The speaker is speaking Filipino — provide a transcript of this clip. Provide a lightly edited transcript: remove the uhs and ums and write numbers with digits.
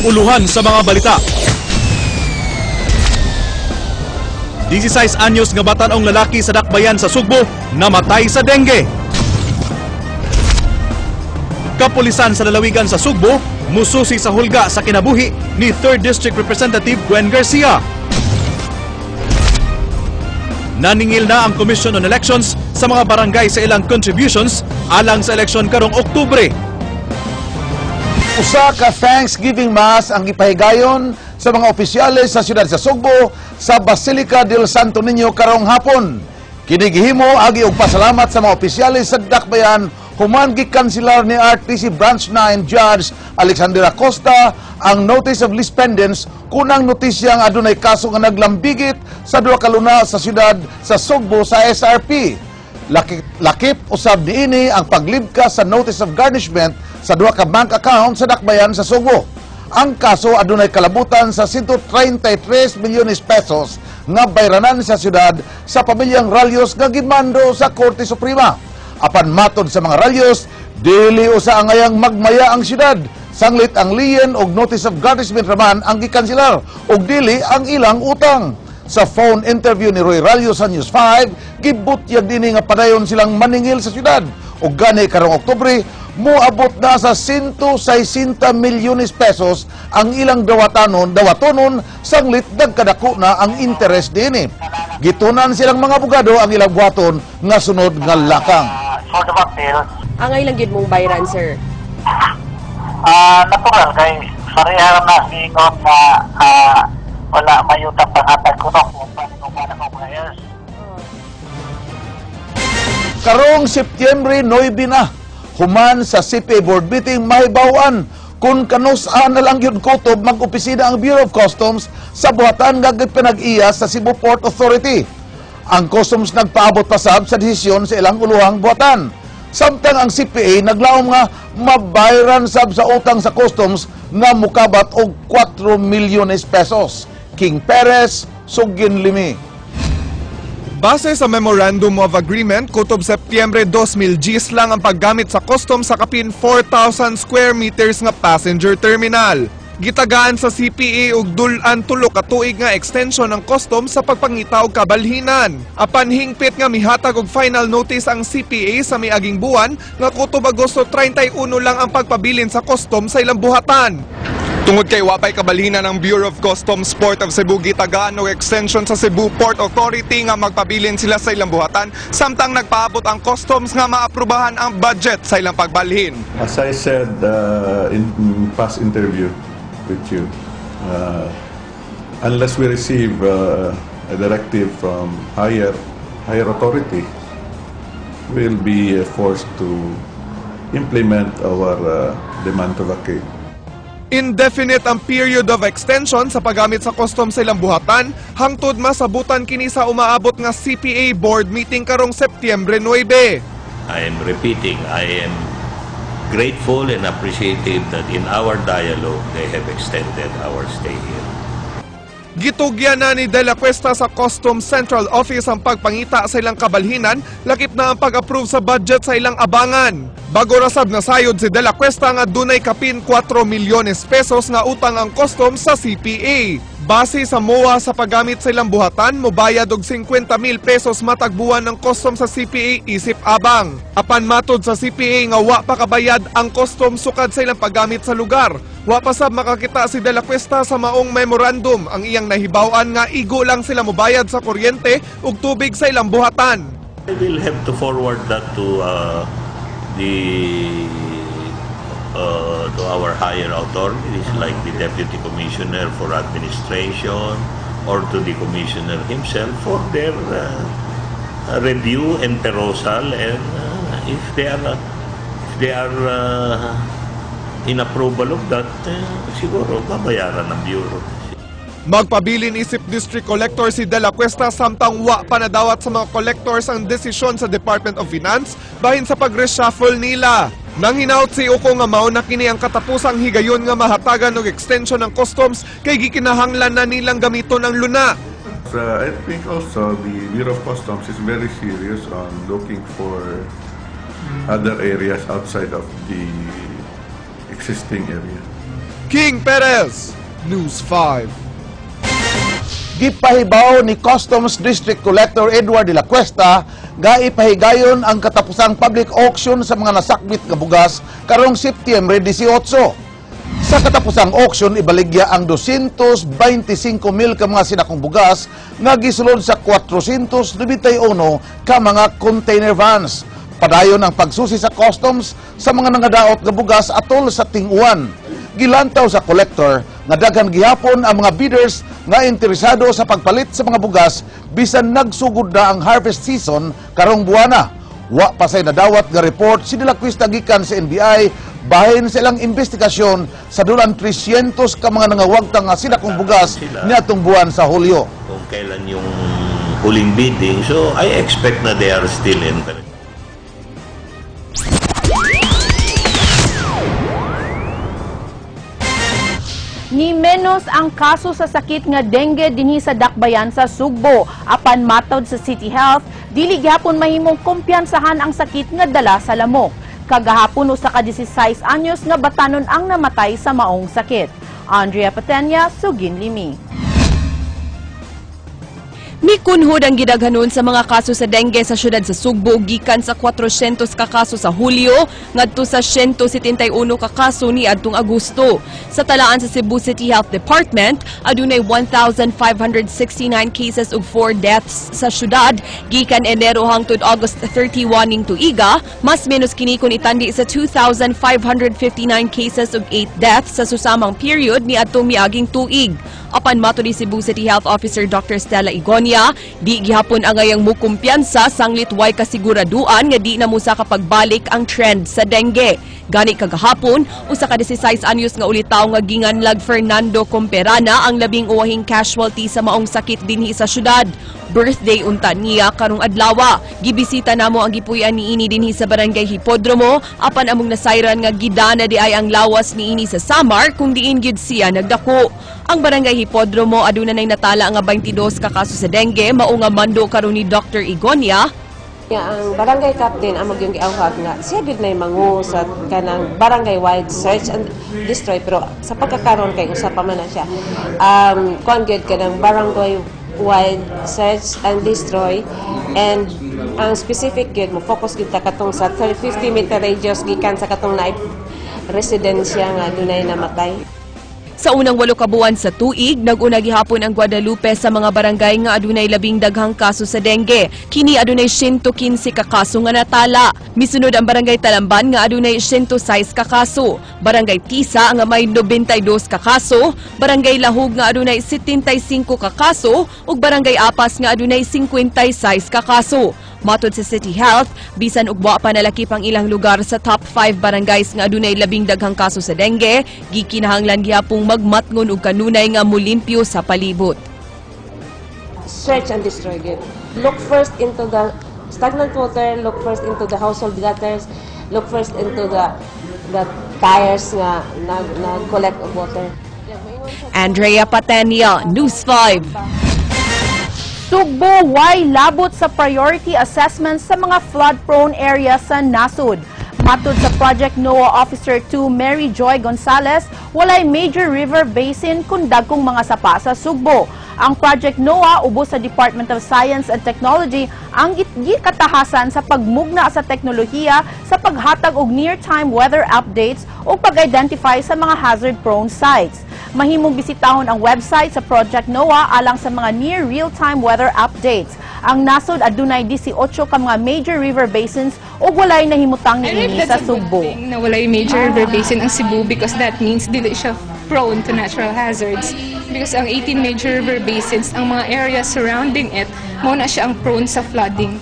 Uluhan sa mga balita. 16 anyos nga batan-ong lalaki sa Dakbayan sa Sugbo namatay sa dengue. Kapulisan sa lalawigan sa Sugbo mususi sa hulga sa kinabuhi ni 3rd District Representative Gwen Garcia. Naningil na ang Commission on Elections sa mga barangay sa ilang contributions alang sa eleksyon karong Oktubre. Usa ka Thanksgiving Mass ang ipahigayon sa mga opisyales sa siyudad sa Sugbo sa Basilica del Santo Niño karong hapon. Kinigihimo agi og pasalamat sa mga opisyales sa Dakbayan human gikanselar ni RTC Branch 9 Judge Alexander Acosta ang Notice of Least Pendants kunang notisya nga adunay kaso nga naglambigit sa duha ka luna sa siyudad sa Sugbo sa SRP. Lakip usab niini ang paglibkas sa Notice of Garnishment sa duha ka bank account sa Dakbayan sa Sugbo. Ang kaso adunay kalabutan sa 133 milyones pesos nga bayranan sa siyudad sa pamilyang Ralios nga gimando sa Korte Suprema. Apan matod sa mga Ralios, dili usa angayang magmaya ang siyudad. Sanglit ang liyen og Notice of Garnishment raman ang gikanselar og dili ang ilang utang. Sa phone interview ni Roy Ralios sa News 5, gibutyag dini nga padayon silang maningil sa siyudad. O gani karong Oktubre, moabot na sa 160 milyones pesos ang ilang dawatonon sanglit dagkadako na ang interes dinhi. Gitunan silang mga abogado ang ilang buhaton nga sunod nga lakang. For the appeal, Ang ilang gid mong bayran, sir? natural kay pareha na ingon na wala mayutang pangatag ko kung paano ko players. Karong Setyembre 9 na, human sa CPA Board meeting mahibawan kung kanus-an na lang yun kutob mag-opisina ang Bureau of Customs sa buhatan nga pinag-iya sa Cebu Port Authority. Ang Customs nagpaabot pasab sa desisyon sa ilang uluhang buhatan. Samtang ang CPA naglaom nga mabayran sab sa utang sa Customs nga mukabat og 4 milyones pesos. King Perez, Sugin Limi. Base sa Memorandum of Agreement, kutob Setyembre 2010 lang ang paggamit sa customs sa kapin 4,000 square meters nga passenger terminal. Gitagaan sa CPA og dulan tulo ka tuig nga extension ng customs sa pagpangita og kabalhinan. Apan hingpit nga mihatag og final notice ang CPA sa miaging buwan nga kutob Agosto 31 lang ang pagpabilin sa customs sa ilang buhatan. Tungod kay wapay kabalhinan ng Bureau of Customs Port of Cebu gitagaan og extension sa Cebu Port Authority nga magpabilin sila sa ilang buhatan samtang nagpaabot ang customs nga maaprubahan ang budget sa ilang pagbalhin. As I said in past interview with you, unless we receive a directive from higher authority, we'll be forced to implement our demand to vacate. Indefinite ang period of extension sa paggamit sa customs sa ilang buhatan hangtod masabutan kini sa umaabot nga CPA board meeting karong Setyembre 9. I am repeating, I am grateful and appreciative that in our dialogue they have extended our stay here. Gitugyan na ni De La Cuesta sa Customs Central Office ang pagpangita sa ilang kabalhinan, lakip na ang pag-approve sa budget sa ilang abangan. Bago rasab na sayod si De La Cuesta nga dunay kapin 4 milyones pesos nga utang ang customs sa CPA. Base sa MOA sa paggamit sa ilang buhatan, mobayad og 50,000 pesos matagbuan ng customs sa CPA isip abang. Apan matod sa CPA nga wa pa kabayad ang customs sukad sa ilang paggamit sa lugar. Wa pa sab makakita si De La Cuesta sa maong memorandum ang iyang nahibaw-an nga igo lang sila mobayad sa kuryente ug tubig sa ilang buhatan. I will have to forward that to to our higher authorities like the Deputy Commissioner for Administration or to the Commissioner himself for their review and perusal, and if they are in approval of that, siguro babayaran ng Bureau. Magpabilin isip District Collector si De La Cuesta samtang wa panadawat sa mga collectors ang desisyon sa Department of Finance bahin sa pag-reshuffle nila. Nang hinaut si Uko nga mao na kini ang katapusang higayon nga mahatagan og extension ng customs kay gikinahanglan na nilang gamiton ang luna. I think also the Bureau of Customs is very serious on looking for other areas outside of the existing area. King Perez, News 5. Gipahibaw ni Customs District Collector Edward de la Cuesta nga ipahigayon ang katapusang public auction sa mga nasakbit nga bugas karong Setyembre 18. Sa katapusang auction, ibaligya ang 225,000 ka mga sinakong bugas nga gisulod sa 491 ka mga container vans. Padayon ang pagsusi sa customs sa mga nangadaot nga bugas atol sa ting-uwan. Gilantaw sa collector nga daghan gihapon ang mga bidders nga interesado sa pagpalit sa mga bugas bisan nagsugod na ang harvest season karong buwana. Wa pa say nadawat nga report si De La Cuesta gikan sa NBI bahin sa ilang investigasyon sa dulan 300 ka mga nangawagtang nga sinakong bugas niadtong buwan sa Hulyo. Kung kailan yung huling bidding, so I expect na they are still in. Ni menos ang kaso sa sakit nga dengue dinhi sa Dakbayan sa Sugbo. Apan matod sa City Health, dili gyapon mahimong kumpiyansahan ang sakit nga dala sa lamok. Kagahapon usa ka 16 anyos nga batanon ang namatay sa maong sakit. Andrea Patenya, Sugin Limi. Mikunhod ang gidaghanon sa mga kaso sa dengue sa syudad sa Sugbo gikan sa 400 ka kaso sa Hulyo ngadto sa 171 ka kaso niadtong Agosto. Sa talaan sa Cebu City Health Department, adunay 1,569 cases ug 4 deaths sa syudad gikan Enero hangtod August 31 ning tuiga, mas menos kini kun itandi sa 2,559 cases ug 8 deaths sa susamang period niadtong miaging tuig. Apan mato ni Cebu City Health Officer Dr. Stella Igonia, di gihapon angayang mukumpiyansa sanglit way kasiguraduan nga di na mo sa kapagbalik ang trend sa dengue. Gani kagahapon, usa ka 16 anyos nga ulitaw nga ginganlag Fernando Comperana ang labing uwahing casualty sa maong sakit dinhi sa syudad. Birthday unta niya karong adlaw. Gibisita namo ang gipuy-an niini dinhi sa Barangay Hipodromo apan among nasayran nga gidana di ay ang lawas niini sa Samar kung diin gyud siya nagdako. Ang Barangay Hipodromo aduna nay natala nga 22 ka kaso sa dengue mao nga mando karon ni Dr. Igonia. Ang barangay captain amog yung giawhag nga siya gid nay mangu sa kanang barangay wide search and destroy pero sa pagkakaroon kay usa pa man na siya kuan gid kanang barangay wide search and destroy and ang specific gid mo focus gid ta katong sa 50 meter radius gikan sa katong naib residensya nga dunay namatay. Sa unang 8 ka buwan sa tuig, nag-una gihapon ang Guadalupe sa mga barangay nga adunay labing daghang kaso sa dengue. Kini adunay 115 ka kaso nga natala. Misunod ang Barangay Talamban nga adunay 106 ka kaso. Barangay Tisa nga may 92 ka kaso. Barangay Lahog nga adunay 75 ka kaso ug Barangay Apas nga adunay 56 ka kaso. Matod sa City Health, bisan ug wa pa nalakip ang ilang lugar sa top 5 barangays nga adunay labing daghang kaso sa dengue, gikinahanglan gihapong magmatngon og kanunay nga mulimpyo sa palibot. Search and destroy it. Look first into the stagnant water, look first into the household gutters, look first into the tires nga nag-collect of water. Andrea Patenya, News 5. Sugbo way labot sa priority assessment sa mga flood-prone areas sa nasud. Matod sa Project NOAA Officer 2 Mary Joy Gonzalez, walay major river basin kun dagkong mga sapa sa Sugbo. Ang Project NOAA ubos sa Department of Science and Technology ang gikatahasan sa pagmugna sa teknolohiya sa paghatag og near-time weather updates o pag-identify sa mga hazard-prone sites. Mahimong bisitahon ang website sa Project NOAA alang sa mga near real-time weather updates. Ang nasod adunay 18 ka mga major river basins ug walay nahimutang niini sa Sugbo. Na walay major river basin ang Cebu because that means dili siya prone to natural hazards. Because ang 18 major river basins, ang mga areas surrounding it, mao na siya ang prone sa flooding.